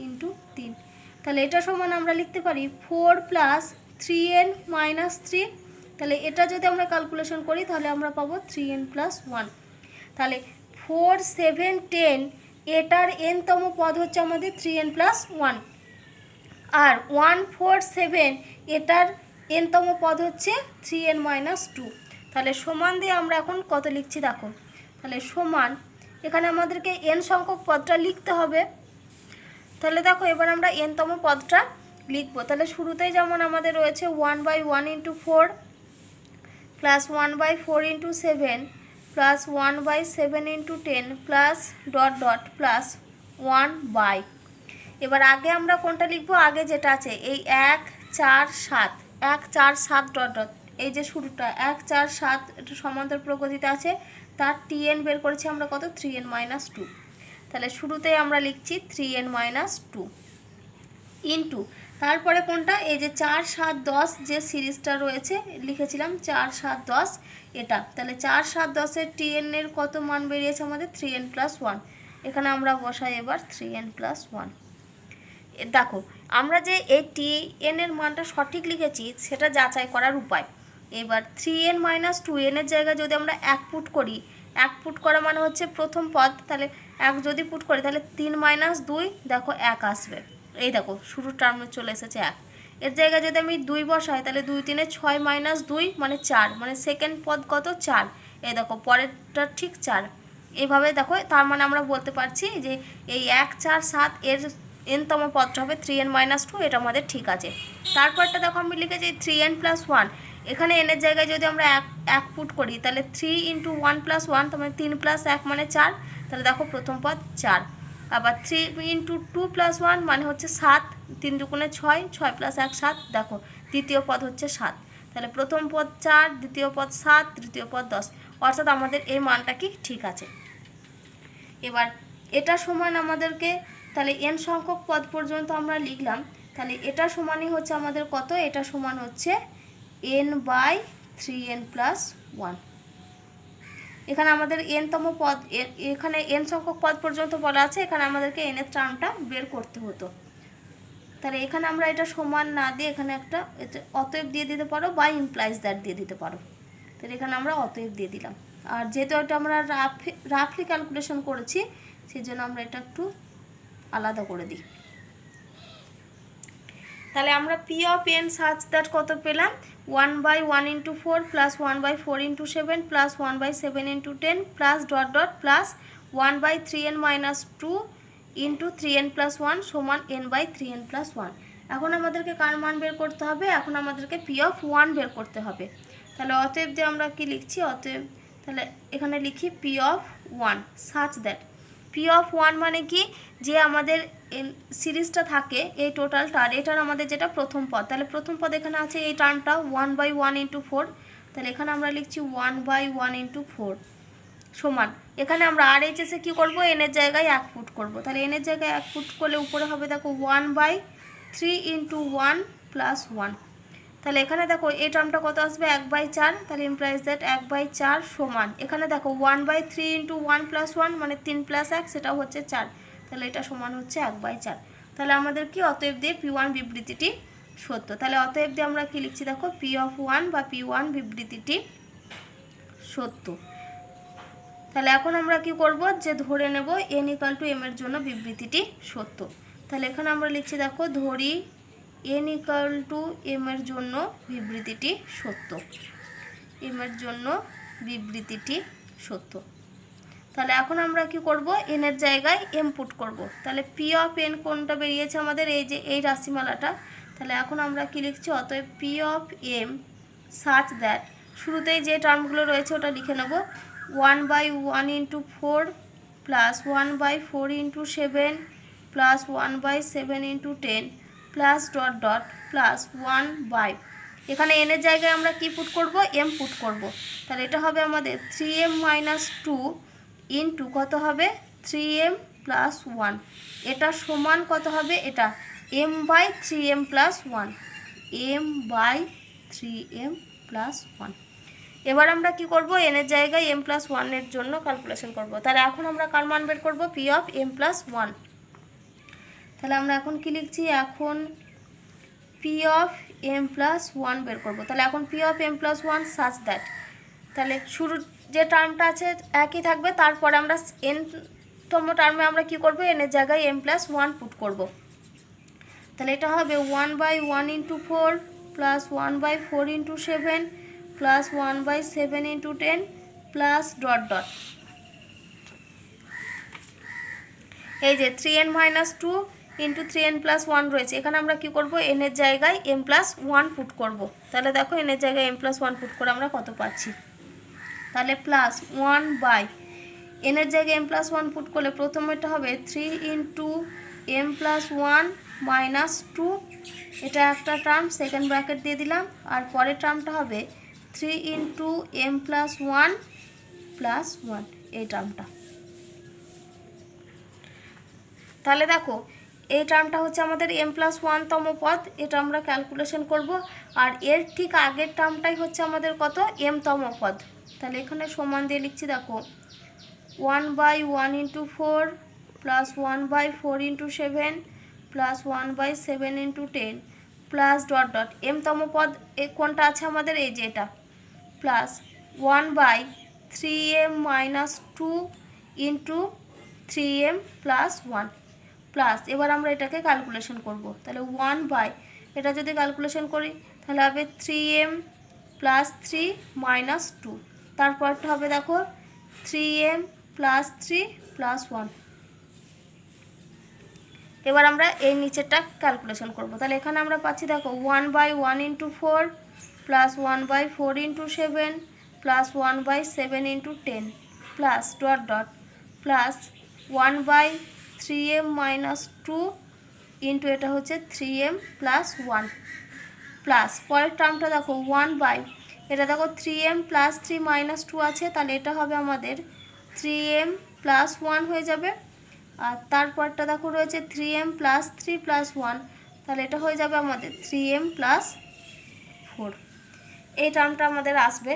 ইন্টু 3। তাহলে এটা সমান আমরা লিখতে পারি 4 প্লাস 3n মাইনাস 3। তাহলে এটা যদি আমরা ক্যালকুলেশন করি তাহলে আমরা পাবো 3n প্লাস 1। তাহলে 4, 7, 10 এটার এনতম পদ হচ্ছে আমাদের 3n প্লাস 1, আর 1, 4, 7 এটার এনতম পদ হচ্ছে 3n মাইনাস 2। তাহলে সমান দিয়ে আমরা এখন কত লিখছি দেখো, তাহলে সমান এখানে আমাদেরকে n সংখ্যক পদটা লিখতে হবে। তাহলে দেখো এবার আমরা এনতম পদটা লিখবো। তাহলে শুরুতেই যেমন আমাদের রয়েছে 1/1 into 4 plus 1/4 into 7 plus 1/7 into 10 plus dot dot plus 1/। এবার আগে আমরা কোনটা লিখবো, আগে যেটা আছে এই 1, 4, 7 ডট ডট, এই যে শুরুটা 1, 4, 7 এটা সমান্তর প্রগতিতে আছে, তার টিএন বের করেছি আমরা কত 3n মাইনাস 2। তাহলে শুরুতেই আমরা লিখছি 3n মাইনাস 2 ইন্টু তারপরে কোনটা, এই যে 4, 7, 10 যে সিরিজটা রয়েছে লিখেছিলাম 4, 7, 10 এটা। তাহলে 4, 7, 10-এর টিএন এর কত মান বেরিয়েছে আমাদের 3n প্লাস 1। এখানে আমরা বসাই এবার 3n প্লাস 1। দেখো আমরা যে এই টিএন এর মানটা সঠিক লিখেছি সেটা যাচাই করার উপায়। এবার 3n মাইনাস 2n এর জায়গায় যদি আমরা 1 পুট করি, 1 পুট করা মানে হচ্ছে প্রথম পদ, তাহলে 1 যদি পুট করি তাহলে 3 মাইনাস 2 দেখো 1 আসবে, এই দেখো শুরুর টার্মে চলে এসেছে 1। এর জায়গায় যদি আমি 2 বসাই তাহলে 2, 3, 6 মাইনাস 2 মানে 4, মানে সেকেন্ড পদ কত 4, এই দেখো পরেরটা ঠিক 4। এইভাবে দেখো তার মানে আমরা বলতে পারছি যে এই 1, 4, 7 এর এনতম পদটা হবে 3n মাইনাস 2, এটা আমাদের ঠিক আছে। তারপরটা দেখো আমি লিখেছি 3n প্লাস 1, এখানে এনের জায়গায় যদি আমরা এক পুট করি তাহলে 3 × 1 + 1 তার মানে 3 + 1 মানে 4, তাহলে দেখো প্রথম পদ 4। আবার 3 × 2 + 1 মানে হচ্ছে 7, 3 × 2 = 6, 6 + 1 7, দেখো দ্বিতীয় পদ হচ্ছে 7, তাহলে প্রথম পদ 4, দ্বিতীয় পদ 7, তৃতীয় পদ 10, অর্থাৎ আমাদের এই মানটা কি ঠিক আছে। এবার এটা সমান আমাদেরকে তাহলে n সংখ্যক পদ পর্যন্ত আমরা লিখলাম, তাহলে এটা সমানই হচ্ছে আমাদের কত, এটা সমান হচ্ছে n/3n + 1। এখানে আমাদের n তম পদ, এখানে n সংখ্যক পদ পর্যন্ত বলা আছে, এখানে আমাদেরকে n এর টার্মটা বের করতে হতো। তাহলে এখানে আমরা এটা সমান না দিয়ে এখানে একটা অতএব দিয়ে দিতে পারো বা ইমপ্লাইজ দ্যাট দিয়ে দিতে পারো। তাহলে এখানে আমরা অতএব দিয়ে দিলাম, আর যেহেতু এটা আমরা রাফলি ক্যালকুলেশন করেছি সেই জন্য আমরা এটা একটু আলাদা করে দিই। তাহলে আমরা P(n) such that কত পেলাম, 1/1 × 4 + 1/4 × 7 + 1/7 × 10 + ... +1/3n - 2 × 3n + 1 = n/3n + 1। এখন আমাদেরকে কার মান বের করতে হবে, এখন আমাদেরকে P(1) বের করতে হবে। তাহলে অতএব দিয়ে আমরা কি লিখছি, অতএব তাহলে এখানে লিখি P(1) such that P(1) মানে কি, যে আমাদের সিরিজটা থাকে এই টোটালটার, এটার আমাদের যেটা প্রথম পদ, তাহলে প্রথম পদ এখানে আছে এই টার্মটা 1/1 × 4, তাহলে এখানে আমরা লিখছি 1/1 × 4 সমান, এখানে আমরা RHS-এ কী করবো, n এর জায়গায় 1 পুট করবো, তাহলে n এর জায়গায় 1 পুট করলে উপরে হবে দেখো 1/3 × 1 + 1, তাহলে এখানে দেখো এই টার্মটা কত আসবে 1/4, তাহলে ইমপ্লাইজ দ্যাট 1/4 সমান, এখানে দেখো 1/3 × 1 + 1 মানে 3 + 1 সেটা হচ্ছে 4, তাহলে এটা সমান হচ্ছে 1/4। তাহলে আমাদের কি অতএব দিয়ে P1 বিবৃতিটি সত্য। তাহলে অতএব দিয়ে আমরা কি লিখছি দেখো, P(1) বা P1 বিবৃতিটি সত্য। তাহলে এখন আমরা কি করব, যে ধরে নেব n = m এর জন্য বিবৃতিটি সত্য। তাহলে এখানে আমরা লিখছি দেখো, ধরি n = m এর জন্য বিবৃতিটি সত্য, m এর জন্য বিবৃতিটি সত্য। তাহলে এখন আমরা কি করব, n এর জায়গায় m পুট করব, তাহলে P(n) কোনটা বেরিয়েছে আমাদের, এই যে এই রাশিমালাটা, তাহলে এখন আমরা কি লিখছি, অতএব P(m) such that শুরুতেই যে টার্মগুলো রয়েছে ওটা লিখে নেব, 1/1 × 4 + 1/4 × 7 + 1/7 × 10 + ... +1/... এখানে n এর জায়গায় আমরা কি পুট করব, m পুট করব, তাহলে এটা হবে আমাদের 3m - 2 ইন্টু কত হবে 3m + 1, এটা সমান কত হবে, এটা m/3m + 1, m/3m + 1। এবার আমরা কি করব, n এর জায়গায় m + 1 এর জন্য ক্যালকুলেশন করব। তাহলে এখন আমরা কার মান বের করব, P(m + 1)। তাহলে আমরা এখন কি লিখছি, এখন P(m + 1) বের করব। তাহলে এখন P(m + 1) such that, তাহলে শুরুর যে টার্মটা আছে একই থাকবে, তারপরে আমরা n-তম টার্মে আমরা কি করব, n এর জায়গায় m + 1 পুট করব। তাহলে এটা হবে 1/1 × 4 + 1/4 × 7 + 1/7 × 10 + ... এই যে 3n - 2 × 3n + 1 রয়েছে, এখানে আমরা কি করব, n এর জায়গায় m + 1 পুট করব। তাহলে দেখো n এর জায়গায় m + 1 পুট করে আমরা কত পাচ্ছি, তাহলে +1/... n এর জায়গায় m + 1 পুট করলে প্রথমেরটা হবে 3 × m + 1 - 2, এটা একটা টার্ম, সেকেন্ড ব্র্যাকেট দিয়ে দিলাম, আর পরের টার্মটা হবে 3 × m + 1 + 1, এই টার্মটা। তাহলে দেখো এই টার্মটা হচ্ছে আমাদের m + 1তম পদ, এটা আমরা ক্যালকুলেশন করব, আর এর ঠিক আগের টার্মটাই হচ্ছে আমাদের কত, m-তম পদ। তাহলে এখানে সমান দিয়ে লিখছি দেখো, 1/1 × 4 + 1/4 × 7 + 1/7 × 10 + ... m-তম পদ কোনটা আছে আমাদের, এই যে এটা, প্লাস 1/3m - 2 × 3m + 1 প্লাস, এবার আমরা এটাকে ক্যালকুলেশন করব। তাহলে 1/... এটা যদি ক্যালকুলেশন করি তাহলে হবে 3m + 3 - 2, তারপরটা হবে দেখো 3m + 3 + 1। এবার আমরা এই নিচেরটা ক্যালকুলেশন করব। তাহলে এখানে আমরা পাচ্ছি দেখো 1/1 × 4 plus 1/4 into 7 plus 1/7 into 10 plus dot dot plus 1/3m minus 2 into এটা হচ্ছে 3m প্লাস 1 প্লাস পরের টার্মটা দেখো 1/, এটা দেখো 3m প্লাস 3 মাইনাস 2 আছে, তাহলে এটা হবে আমাদের 3m প্লাস 1 হয়ে যাবে। আর তারপরটা দেখো রয়েছে 3m প্লাস 3 প্লাস 1, তাহলে এটা হয়ে যাবে আমাদের 3m প্লাস 4, এই টার্মটা আমাদের আসবে।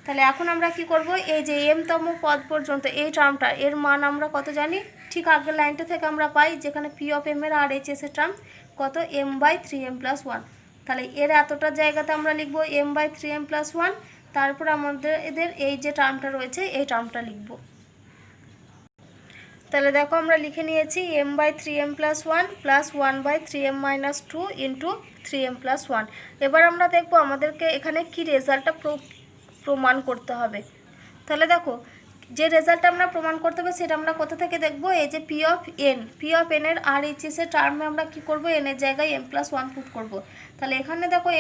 তাহলে এখন আমরা কি করব, এই যে mতম পদ পর্যন্ত এই টার্মটা এর মান আমরা কত জানি, ঠিক আগের লাইনটা থেকে আমরা পাই যেখানে p অফ m এর আর এইচ এস এর টার্ম কত m/3m প্লাস 1, তাহলে এর এতটা জায়গাতে আমরা লিখব m/3m প্লাস 1, তারপর আমাদের এদের এই যে টার্মটা রয়েছে এই টার্মটা লিখব। তাহলে দেখো আমরা লিখে নিয়েছি m/3m plus 1 plus 1/3m minus 2 into 3m plus 1। এবার আমরা দেখব আমাদেরকে এখানে কি রেজাল্টটা প্রমাণ করতে হবে। তাহলে দেখো যে রেজাল্টটা আমরা প্রমাণ করতে হবে সেটা আমরা কোথা থেকে দেখব, এই যে পি অফ এন এর আর এইচ এস এর টার্মে আমরা কি করব, এন এর জায়গায় m প্লাস 1 পুট করব। তাহলে এখানে দেখো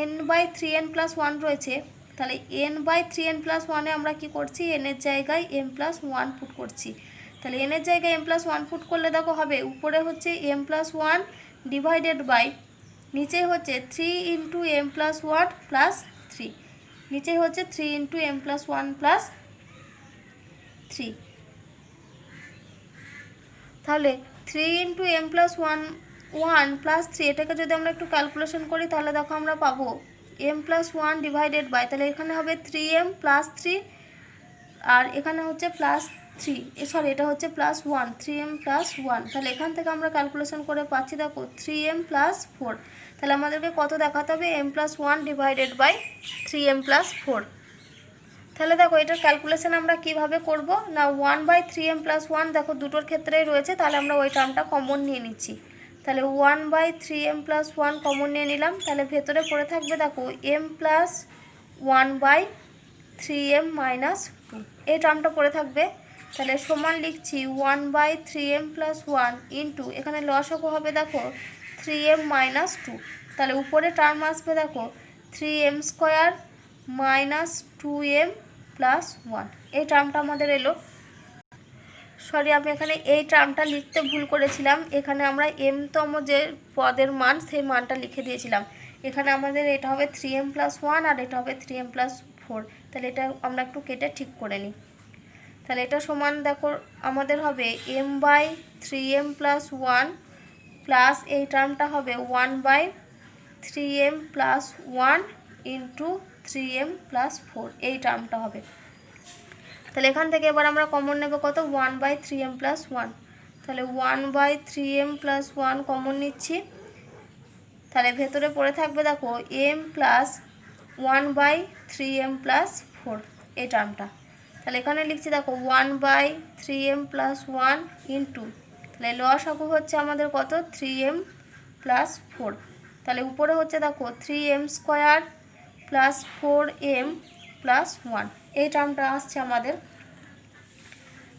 n/3n প্লাস 1 রয়েছে, তাহলে n/3n প্লাস 1 এ আমরা কি করছি, n এর জায়গায় m প্লাস 1 পুট করছি। তাহলে n এর জায়গায় m প্লাস 1 পুট করলে দেখো হবে উপরে হচ্ছে m প্লাস 1 ডিভাইডেড বাই নিচে হচ্ছে 3 ইন্টু m প্লাস 1 প্লাস 3, নিচে হচ্ছে 3 ইন্টু m প্লাস 1 প্লাস 3। তাহলে 3 ইন্টু m প্লাস 1 প্লাস 3, এটাকে যদি আমরা একটু ক্যালকুলেশন করি তাহলে দেখো আমরা পাবো m প্লাস 1 ডিভাইডেড বাই, তাহলে এখানে হবে 3m প্লাস 3 আর এখানে হচ্ছে প্লাস 3, সরি এটা হচ্ছে প্লাস 1, 3m প্লাস 1, তাহলে এখান থেকে আমরা ক্যালকুলেশন করে পাচ্ছি দেখো 3m প্লাস 4। তাহলে আমাদেরকে কত দেখাতে হবে, m plus 1 divided by 3m plus 4। তাহলে দেখো এটার ক্যালকুলেশন আমরা কিভাবে করব না, 1/3m প্লাস 1 দেখো দুটোর ক্ষেত্রেই রয়েছে, তাহলে আমরা ওই টার্মটা কমন নিয়ে নিচ্ছি। তাহলে 1/3m প্লাস 1 কমন নিয়ে নিলাম, তাহলে ভেতরে পড়ে থাকবে দেখো m প্লাস 1/3m মাইনাস 2, এই টার্মটা পড়ে থাকবে। তাহলে সমান লিখছি 1/3m প্লাস 1 ইন্টু এখানে লসাগু হবে দেখো 3m মাইনাস 2, তাহলে উপরে টার্ম আসবে দেখো 3m square minus 2m plus 1, এই টার্মটা আমাদের এলো। সরি আমি এখানে এই টার্মটা লিখতে ভুল করেছিলাম, এখানে আমরা mতম যে পদের মান সেই মানটা লিখে দিয়েছিলাম। এখানে আমাদের এটা হবে 3m প্লাস 1 আর এটা হবে 3m প্লাস 4, তাহলে এটা আমরা একটু কেটে ঠিক করে নিই। তাহলে এটা সমান দেখো আমাদের হবে m/3m প্লাস 1 প্লাস এই টার্মটা হবে 1/3m plus 1 into 3m plus 4, এই টার্মটা হবে। তাহলে এখান থেকে এবার আমরা কমন নেব কত, 1/3m প্লাস 1, তাহলে 1/3m প্লাস 1 কমন নিচ্ছি। তাহলে ভেতরে পড়ে থাকবে দেখো m প্লাস 1/3m প্লাস 4, এই টার্মটা। তাহলে এখানে লিখছি দেখো 1/3m প্লাস 1 ইন্টু, তাহলে লসাগু হচ্ছে আমাদের কত 3m প্লাস 4, তাহলে উপরে হচ্ছে দেখো 3m square plus 4m plus 1, এই টার্মটা আসছে আমাদের।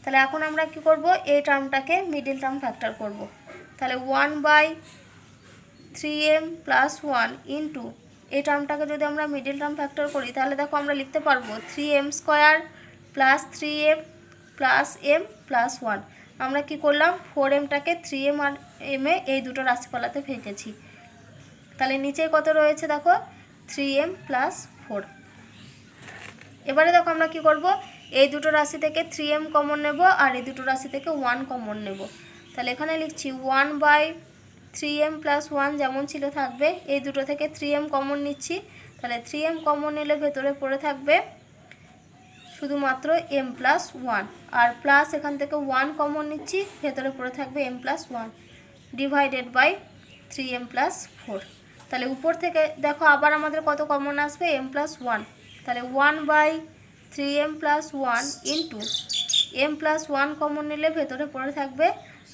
তাহলে এখন আমরা কি করব, এই টার্মটাকে মিডিল টার্ম ফ্যাক্টর করব। তাহলে 1/3m প্লাস 1 ইন্টু এই টার্মটাকে যদি আমরা মিডিল টার্ম ফ্যাক্টর করি তাহলে দেখো আমরা লিখতে পারবো 3m square plus 3m plus m plus 1। আমরা কি করলাম 4mটাকে 3m আর m এ এই দুটো রাশিপালাতে ফেঁকেছি। তাহলে নিচে কত রয়েছে দেখো 3m প্লাস 4। এবারে দেখো আমরা কি করব, এই দুটো রাশি থেকে 3m কমন নেব আর এই দুটো রাশি থেকে 1 কমন নেব। তাহলে এখানে লিখছি 1/3m প্লাস 1 যেমন ছিল থাকবে, এই দুটো থেকে 3m কমন নিচ্ছি। তাহলে 3m কমন নিলে ভেতরে পড়ে থাকবে শুধুমাত্র m প্লাস 1 আর প্লাস এখান থেকে 1 কমন নিচ্ছি, ভেতরে পড়ে থাকবে m plus 1 divided by 3m plus 4। তাহলে উপর থেকে দেখো আবার আমাদের কত কমন আসবে m প্লাস 1, তাহলে 1/3m plus 1 into m plus 1 common নিলে ভেতরে পড়ে থাকবে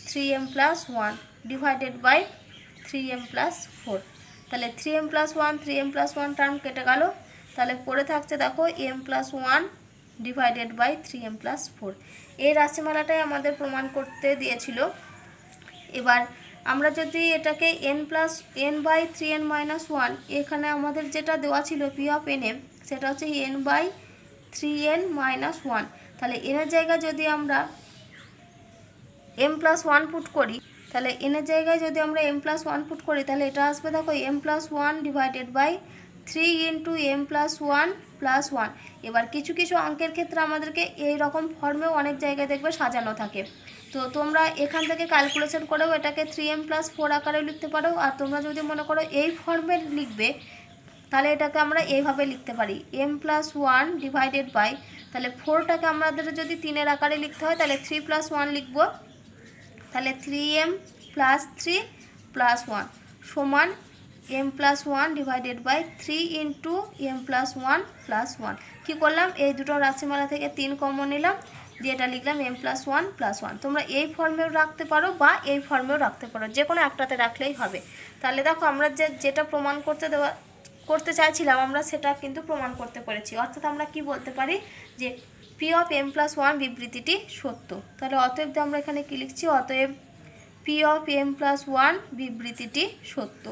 3m plus 1 divided by 3m plus 4। তাহলে 3m plus 1 3m plus 1 term কেটে গেল, তাহলে পড়ে থাকছে দেখো m plus 1 divided by 3m plus 4। এই রাশিমালাটাই আমাদের প্রমাণ করতে দিয়েছিল। এবার আমরা যদি এটাকে n/n/3n-1, এখানে আমাদের যেটা দেওয়া ছিল পি অফ এন এম, সেটা হচ্ছে n/3n-1। তাহলে এনের জায়গায় যদি আমরা m+1 পুট করি, তাহলে এনের জায়গায় যদি আমরা m+1 পুট করি, তাহলে এটা আসবে দেখো m+1 divided by 3 into m+1+1। এবার কিছু কিছু অঙ্কের ক্ষেত্রে আমাদেরকে এই রকম ফর্মেও অনেক জায়গায় দেখবে সাজানো থাকে। তো তোমরা এখান থেকে ক্যালকুলেশন করেও এটাকে 3m+4 আকারেও লিখতে পারো। আর তোমরা যদি মনে করো এই ফর্মে লিখবে, তাহলে এটাকে আমরা এইভাবে লিখতে পারি m+1 ডিভাইডেড বাই, তাহলে 4টাকে আমাদের যদি 3-এর আকারে লিখতে হয়, তাহলে 3+1 লিখবো। তাহলে 3m+3+1 সমান m+1 divided by 3 into m+1+1। কী করলাম, এই দুটো রাশিমালা থেকে 3 কমন নিলাম, দিয়ে এটা লিখলাম m+1+1। তোমরা এই ফর্মেও রাখতে পারো বা এই ফর্মেও রাখতে পারো, যে কোনো একটাতে রাখলেই হবে। তাহলে দেখো আমরা যেটা প্রমাণ করতে চাইছিলাম, আমরা সেটা কিন্তু প্রমাণ করতে পেরেছি। অর্থাৎ আমরা কি বলতে পারি যে পি অফ m+1 বিবৃতিটি সত্য। তাহলে অতএব আমরা এখানে কি লিখছি, অতএব পি অফ m+1 বিবৃতিটি সত্য।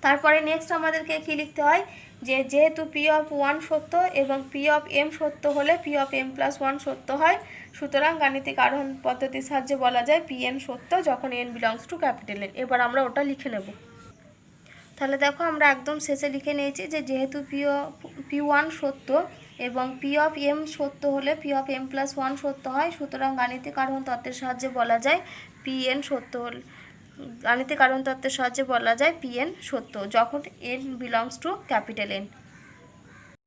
তারপরে নেক্সট আমাদেরকে কি লিখতে হয়, যে যেহেতু পি অফ 1 সত্য এবং পি অফ এম সত্য হলে পি অফ m+1 সত্য হয়, সুতরাং গাণিতিক আরোহণ পদ্ধতির সাহায্যে বলা যায় পি এন সত্য যখন n belongs to capital N. এবার আমরা ওটা লিখে নেব। তাহলে দেখো আমরা একদম শেষে লিখে নিয়েছি যে যেহেতু P1 সত্য এবং পি অফ এম সত্য হলে পি অফ m+1 সত্য হয়, সুতরাং গাণিতিক আরোহণ তত্ত্বের সাহায্যে বলা যায় Pn সত্য হলে গাণিতিক আরোহণ তত্ত্বের সাহায্যে বলা যায় Pn সত্য যখন n belongs to capital N.